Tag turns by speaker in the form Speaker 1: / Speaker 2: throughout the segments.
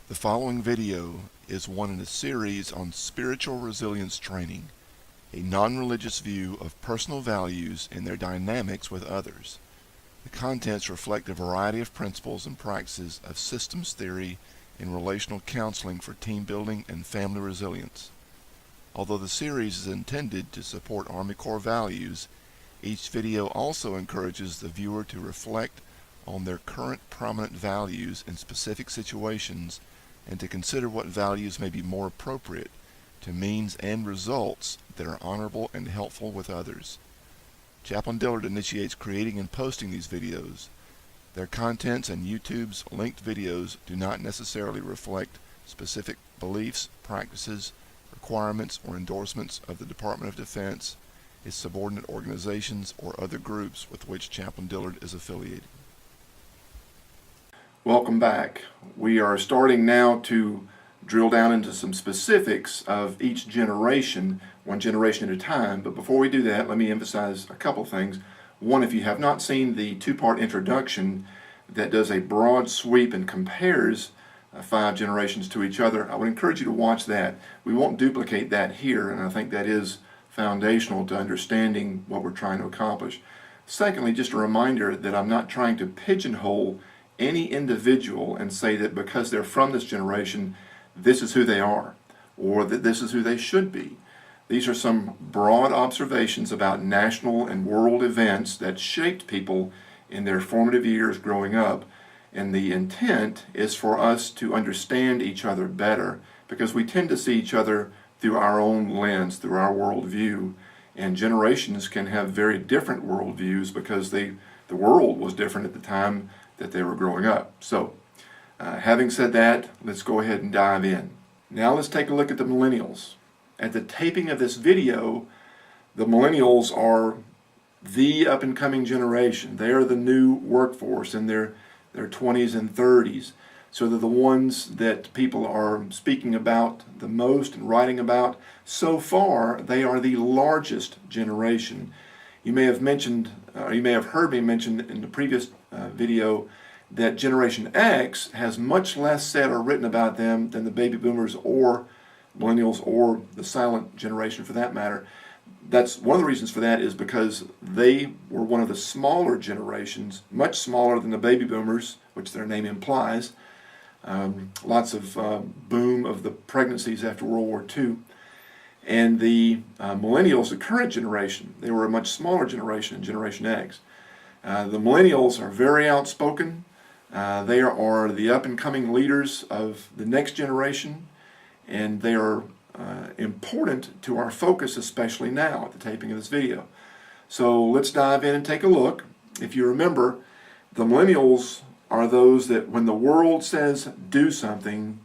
Speaker 1: The following video is one in a series on spiritual resilience training, a non-religious view of personal values and their dynamics with others. The contents reflect a variety of principles and practices of systems theory and relational counseling for team building and family resilience. Although the series is intended to support Army Corps values, each video also encourages the viewer to reflect on their current prominent values in specific situations and to consider what values may be more appropriate to means and results that are honorable and helpful with others. Chaplain Dillard initiates creating and posting these videos. Their contents and YouTube's linked videos do not necessarily reflect specific beliefs, practices, requirements, or endorsements of the Department of Defense, its subordinate organizations, or other groups with which Chaplain Dillard is affiliated. Welcome back. We are starting now to drill down into some specifics of each generation, one generation at a time. But before we do that, let me emphasize a couple things. One, if you have not seen the two-part introduction that does a broad sweep and compares 5 generations to each other, I would encourage you to watch that. We won't duplicate that here, and I think that is foundational to understanding what we're trying to accomplish. Secondly, just a reminder that I'm not trying to pigeonhole any individual and say that because they're from this generation, this is who they are, or that this is who they should be. These are some broad observations about national and world events that shaped people in their formative years growing up, and the intent is for us to understand each other better because we tend to see each other through our own lens, through our worldview, and generations can have very different worldviews because the world was different at the time that they were growing up. So, having said that, let's go ahead and dive in. Now let's take a look at the millennials. At the taping of this video, the millennials are the up-and-coming generation. They are the new workforce in their 20s and 30s. So they're the ones that people are speaking about the most and writing about. So far, they are the largest generation. You may have mentioned, you may have heard me mention in the previous video that Generation X has much less said or written about them than the baby boomers or millennials or the silent generation for that matter. That's one of the reasons for that is because they were one of the smaller generations, much smaller than the baby boomers, which their name implies. Lots of boom of the pregnancies after World War II. And the millennials, the current generation, they were a much smaller generation, Generation X. The millennials are very outspoken. They are the up-and-coming leaders of the next generation, and they are important to our focus, especially now at the taping of this video. So let's dive in and take a look. If you remember, the millennials are those that when the world says do something,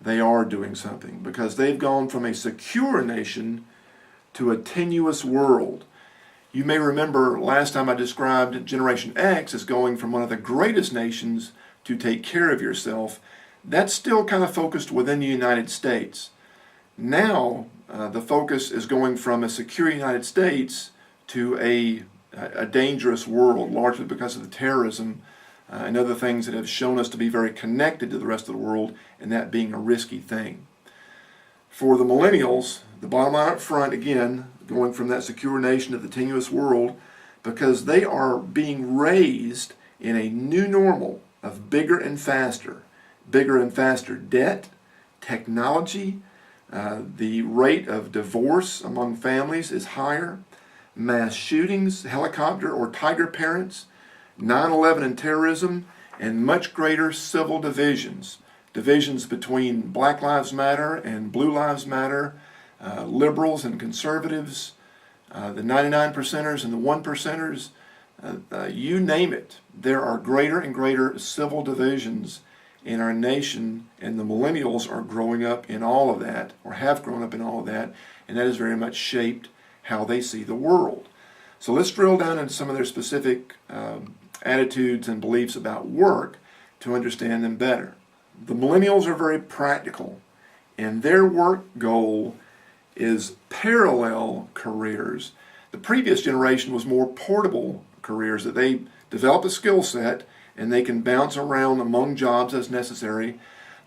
Speaker 1: they are doing something because they've gone from a secure nation to a tenuous world. You may remember last time I described Generation X as going from one of the greatest nations to take care of yourself. That's still kind of focused within the United States. Now the focus is going from a secure United States to a dangerous world, largely because of the terrorism and other things that have shown us to be very connected to the rest of the world, and that being a risky thing. For the millennials, the bottom line up front, again, going from that secure nation to the tenuous world, because they are being raised in a new normal of bigger and faster debt, technology, the rate of divorce among families is higher, mass shootings, helicopter or tiger parents, 9/11 and terrorism, and much greater civil divisions between Black Lives Matter and Blue Lives Matter, liberals and conservatives, the 99%ers and the 1%ers, you name it. There are greater and greater civil divisions in our nation, and the millennials are growing up in all of that, or have grown up in all of that, and that has very much shaped how they see the world. So let's drill down into some of their specific attitudes and beliefs about work to understand them better. The millennials are very practical, and their work goal is parallel careers. The previous generation was more portable careers, that they develop a skill set and they can bounce around among jobs as necessary.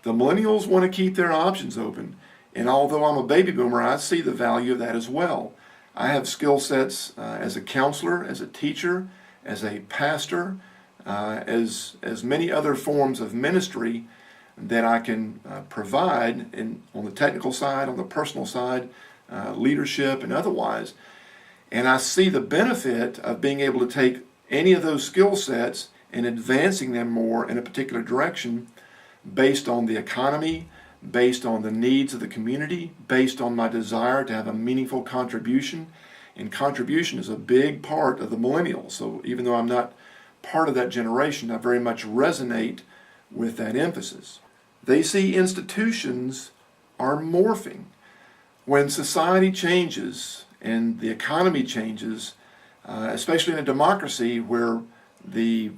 Speaker 1: The millennials want to keep their options open. And although I'm a baby boomer, I see the value of that as well. I have skill sets as a counselor, as a teacher, as a pastor, as many other forms of ministry that I can provide on the technical side, on the personal side, leadership and otherwise. And I see the benefit of being able to take any of those skill sets and advancing them more in a particular direction based on the economy, based on the needs of the community, based on my desire to have a meaningful contribution. And contribution is a big part of the millennials. So even though I'm not part of that generation, I very much resonate with that emphasis. They see institutions are morphing. When society changes and the economy changes, especially in a democracy where the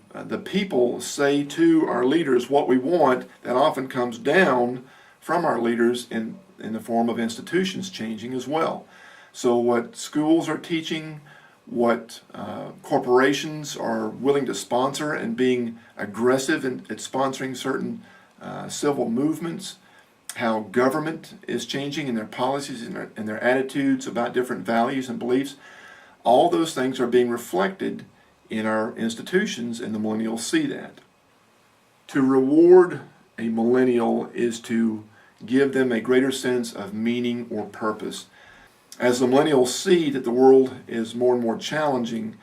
Speaker 1: people say to our leaders what we want, that often comes down from our leaders in the form of institutions changing as well. So what schools are teaching, what corporations are willing to sponsor and being aggressive at sponsoring certain civil movements, how government is changing in their policies and their attitudes about different values and beliefs, all those things are being reflected in our institutions, and the millennials see that. To reward a millennial is to give them a greater sense of meaning or purpose. As the millennials see that the world is more and more challenging,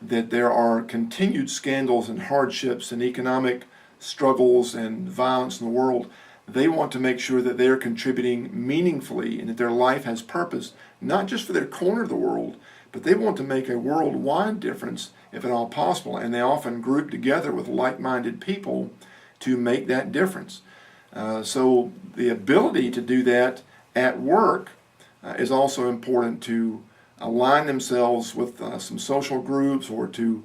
Speaker 1: that there are continued scandals and hardships and economic struggles and violence in the world, they want to make sure that they're contributing meaningfully and that their life has purpose, not just for their corner of the world, but they want to make a worldwide difference if at all possible, and they often group together with like-minded people to make that difference. So the ability to do that at work is also important, to align themselves with some social groups or to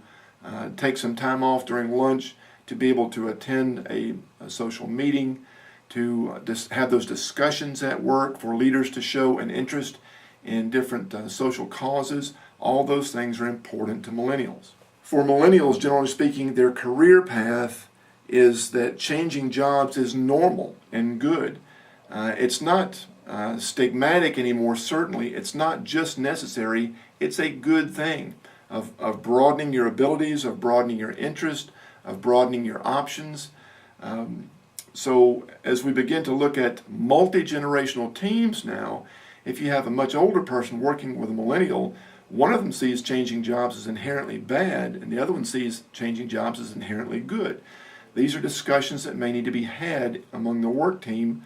Speaker 1: take some time off during lunch to be able to attend a social meeting, to have those discussions at work, for leaders to show an interest in different social causes. All those things are important to millennials. For millennials, generally speaking, their career path is that changing jobs is normal and good. It's not stigmatic anymore, certainly. It's not just necessary, it's a good thing of broadening your abilities, of broadening your interest, of broadening your options. So as we begin to look at multi-generational teams now, if you have a much older person working with a millennial, one of them sees changing jobs as inherently bad, and the other one sees changing jobs as inherently good. These are discussions that may need to be had among the work team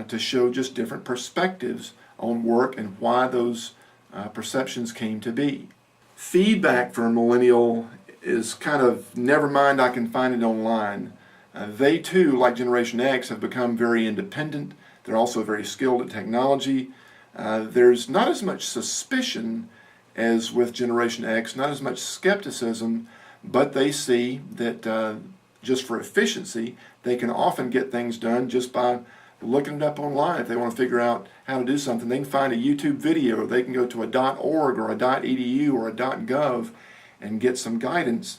Speaker 1: to show just different perspectives on work and why those perceptions came to be. Feedback for a millennial is kind of, never mind, I can find it online. They too, like Generation X, have become very independent. They're also very skilled at technology. There's not as much suspicion as with Generation X, not as much skepticism, but they see that just for efficiency, they can often get things done just by looking it up online. If they want to figure out how to do something, they can find a YouTube video. They can go to a .org or a .edu or a .gov and get some guidance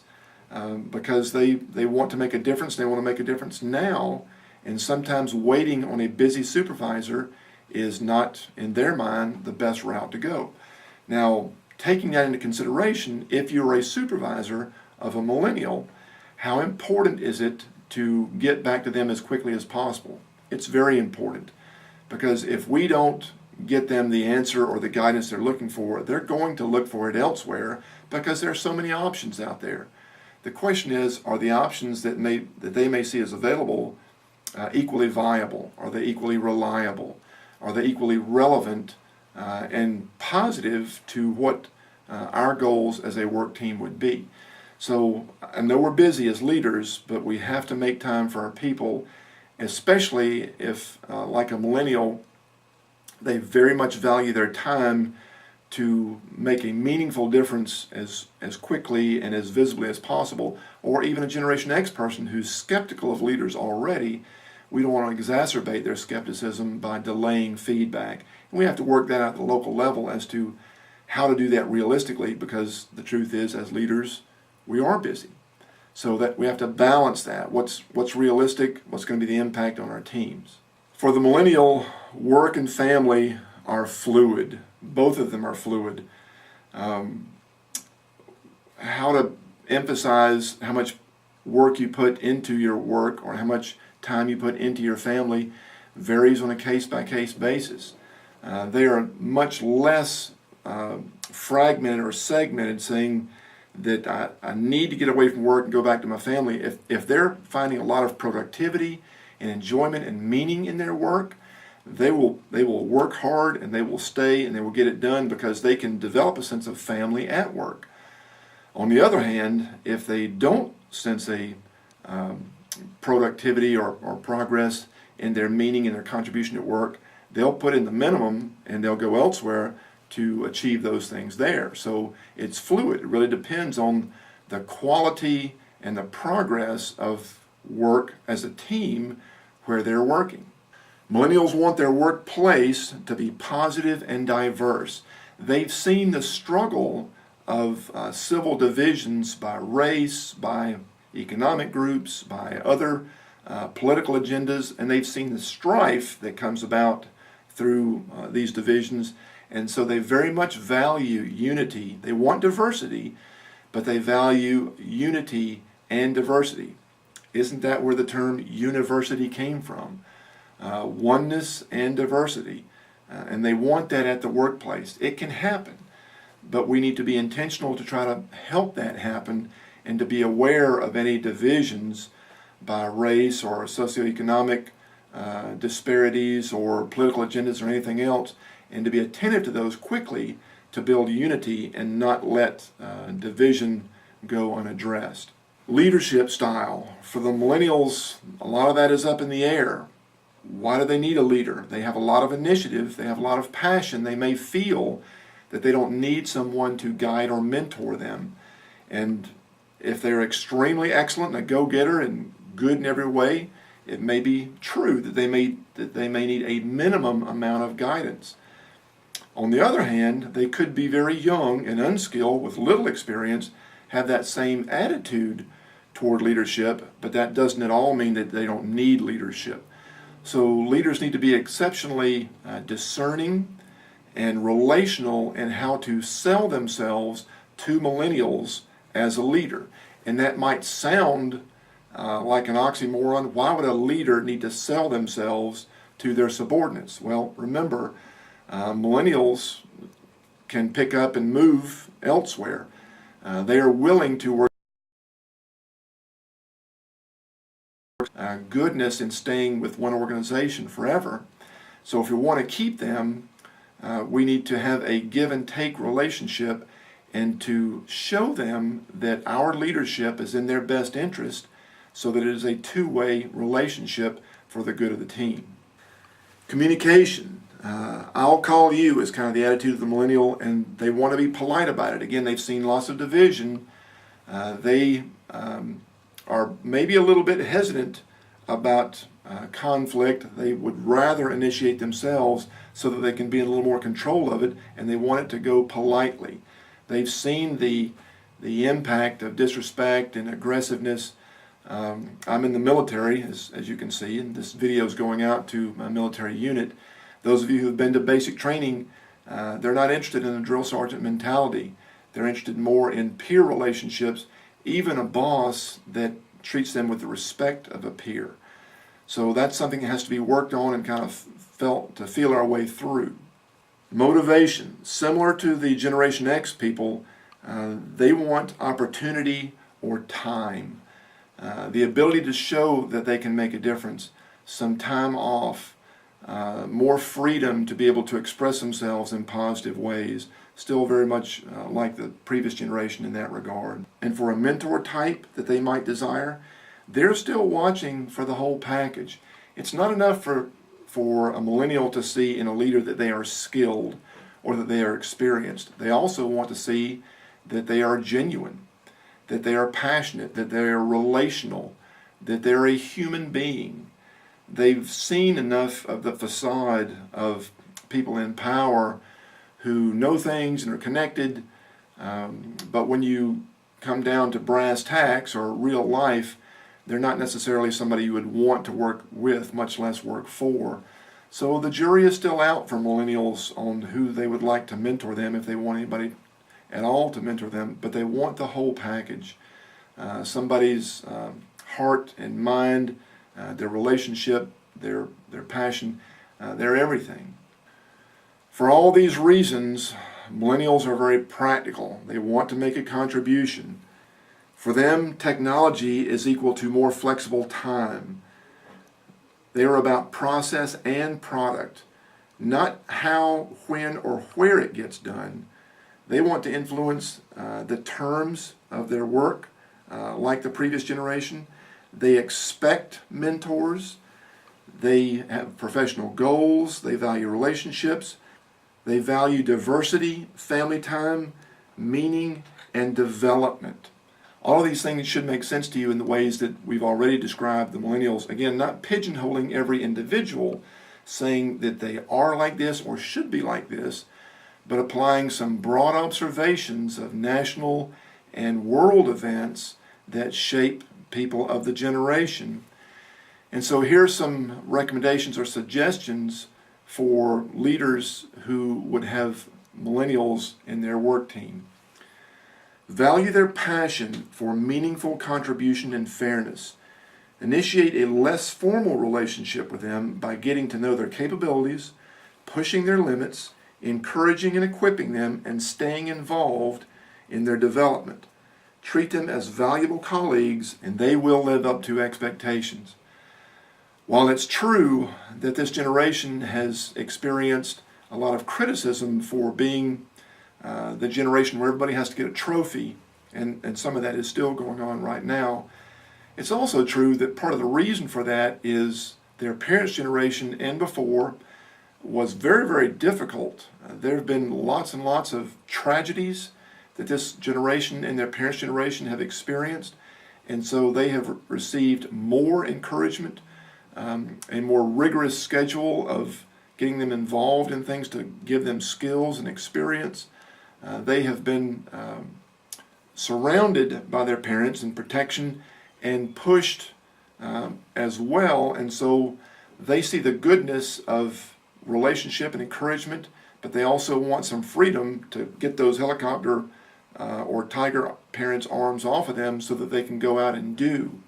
Speaker 1: because they want to make a difference. They want to make a difference now, and sometimes waiting on a busy supervisor is not, in their mind, the best route to go. Now, taking that into consideration, if you're a supervisor of a millennial, how important is it to get back to them as quickly as possible? It's very important, because if we don't get them the answer or the guidance they're looking for, they're going to look for it elsewhere because there are so many options out there. The question is, are the options that they may see as available equally viable? Are they equally reliable? Are they equally relevant and positive to what our goals as a work team would be? So I know we're busy as leaders, but we have to make time for our people, especially if, like a millennial, they very much value their time to make a meaningful difference as quickly and as visibly as possible. Or even a Generation X person who's skeptical of leaders already, we don't want to exacerbate their skepticism by delaying feedback. And we have to work that out at the local level as to how to do that realistically, because the truth is, as leaders, we are busy. So that we have to balance that. What's realistic? What's going to be the impact on our teams? For the millennial, work and family are fluid. Both of them are fluid. How to emphasize how much work you put into your work or how much time you put into your family varies on a case-by-case basis. They are much less fragmented or segmented, saying that I need to get away from work and go back to my family. If they're finding a lot of productivity and enjoyment and meaning in their work, they will work hard and they will stay and they will get it done because they can develop a sense of family at work. On the other hand, if they don't sense a productivity or progress in their meaning and their contribution at work, they'll put in the minimum and they'll go elsewhere to achieve those things there. So it's fluid. It really depends on the quality and the progress of work as a team where they're working. Millennials want their workplace to be positive and diverse. They've seen the struggle of civil divisions by race, by economic groups, by other political agendas, and they've seen the strife that comes about through these divisions. And so they very much value unity. They want diversity, but they value unity and diversity. Isn't that where the term university came from? Oneness and diversity. And they want that at the workplace. It can happen, but we need to be intentional to try to help that happen and to be aware of any divisions by race or socioeconomic disparities or political agendas or anything else, and to be attentive to those quickly to build unity and not let division go unaddressed. Leadership style. For the millennials, a lot of that is up in the air. Why do they need a leader? They have a lot of initiative, they have a lot of passion, they may feel that they don't need someone to guide or mentor them. And if they're extremely excellent and a go-getter and good in every way, it may be true that they may need a minimum amount of guidance. On the other hand, they could be very young and unskilled with little experience, have that same attitude toward leadership, but that doesn't at all mean that they don't need leadership. So leaders need to be exceptionally discerning and relational in how to sell themselves to millennials as a leader. And that might sound like an oxymoron. Why would a leader need to sell themselves to their subordinates? Well, remember, millennials can pick up and move elsewhere. They are willing to work goodness in staying with one organization forever. So if we want to keep them, we need to have a give and take relationship and to show them that our leadership is in their best interest so that it is a two-way relationship for the good of the team. Communication. I'll call you is kind of the attitude of the millennial, and they want to be polite about it. Again, they've seen lots of division. They are maybe a little bit hesitant about conflict. They would rather initiate themselves so that they can be in a little more control of it, and they want it to go politely. They've seen the impact of disrespect and aggressiveness. I'm in the military, as you can see, and this video is going out to my military unit. Those of you who have been to basic training, they're not interested in a drill sergeant mentality. They're interested more in peer relationships, even a boss that treats them with the respect of a peer. So that's something that has to be worked on and kind of feel our way through. Motivation. Similar to the Generation X people, they want opportunity or time. The ability to show that they can make a difference, some time off, more freedom to be able to express themselves in positive ways, still very much like the previous generation in that regard. And for a mentor type that they might desire, they're still watching for the whole package. It's not enough for a millennial to see in a leader that they are skilled or that they are experienced. They also want to see that they are genuine, that they are passionate, that they are relational, that they're a human being. They've seen enough of the facade of people in power who know things and are connected, but when you come down to brass tacks or real life, they're not necessarily somebody you would want to work with, much less work for. So the jury is still out for millennials on who they would like to mentor them, if they want anybody at all to mentor them, but they want the whole package. Somebody's heart and mind, their relationship, their passion, their everything. For all these reasons, millennials are very practical. They want to make a contribution. For them, technology is equal to more flexible time. They are about process and product, not how, when, or where it gets done. They want to influence the terms of their work, like the previous generation. They expect mentors. They have professional goals. They value relationships. They value diversity, family time, meaning, and development. All of these things should make sense to you in the ways that we've already described the millennials. Again, not pigeonholing every individual, saying that they are like this or should be like this, but applying some broad observations of national and world events that shape people of the generation. And so here's some recommendations or suggestions for leaders who would have millennials in their work team. Value their passion for meaningful contribution and fairness. Initiate a less formal relationship with them by getting to know their capabilities, pushing their limits, encouraging and equipping them, and staying involved in their development. Treat them as valuable colleagues, and they will live up to expectations. While it's true that this generation has experienced a lot of criticism for being the generation where everybody has to get a trophy, and some of that is still going on right now, it's also true that part of the reason for that is their parents' generation and before was very, very difficult. There have been lots and lots of tragedies that this generation and their parents' generation have experienced, and so they have received more encouragement, a more rigorous schedule of getting them involved in things to give them skills and experience. They have been surrounded by their parents in protection and pushed as well, and so they see the goodness of relationship and encouragement, but they also want some freedom to get those helicopter or tiger parents' arms off of them so that they can go out and do.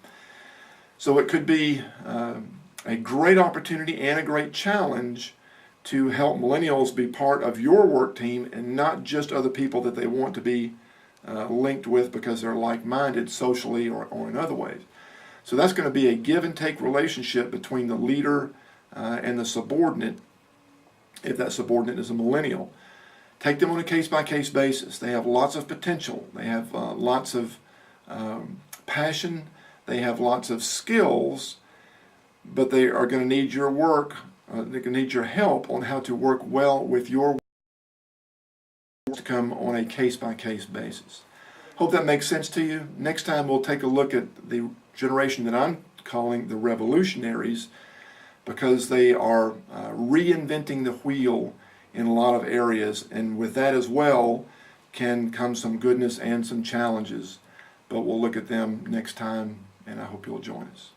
Speaker 1: So it could be a great opportunity and a great challenge to help millennials be part of your work team and not just other people that they want to be linked with because they're like-minded socially or in other ways. So that's going to be a give and take relationship between the leader and the subordinate, if that subordinate is a millennial. Take them on a case-by-case basis. They have lots of potential. They have lots of passion. They have lots of skills, but they are going to need your work. They're going to need your help on how to work well with your work to come on a case-by-case basis. Hope that makes sense to you. Next time we'll take a look at the generation that I'm calling the revolutionaries, because they are reinventing the wheel in a lot of areas, and with that as well can come some goodness and some challenges. But we'll look at them next time, and I hope you'll join us.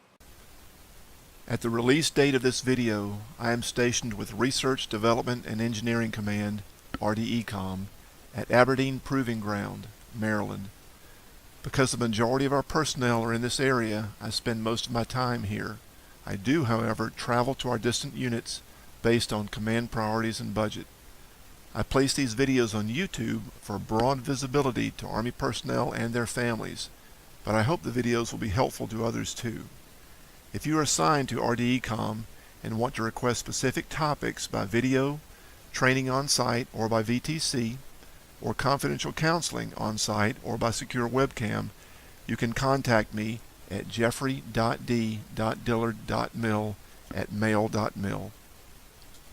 Speaker 1: At the release date of this video, I am stationed with Research Development and Engineering Command, RDECOM, at Aberdeen Proving Ground, Maryland. Because the majority of our personnel are in this area, I spend most of my time here. I do, however, travel to our distant units based on command priorities and budget. I place these videos on YouTube for broad visibility to Army personnel and their families, but I hope the videos will be helpful to others too. If you are assigned to RDECOM and want to request specific topics by video, training on site or by VTC, or confidential counseling on site or by secure webcam, you can contact me at jeffrey.d.dillard.mil@mail.mil.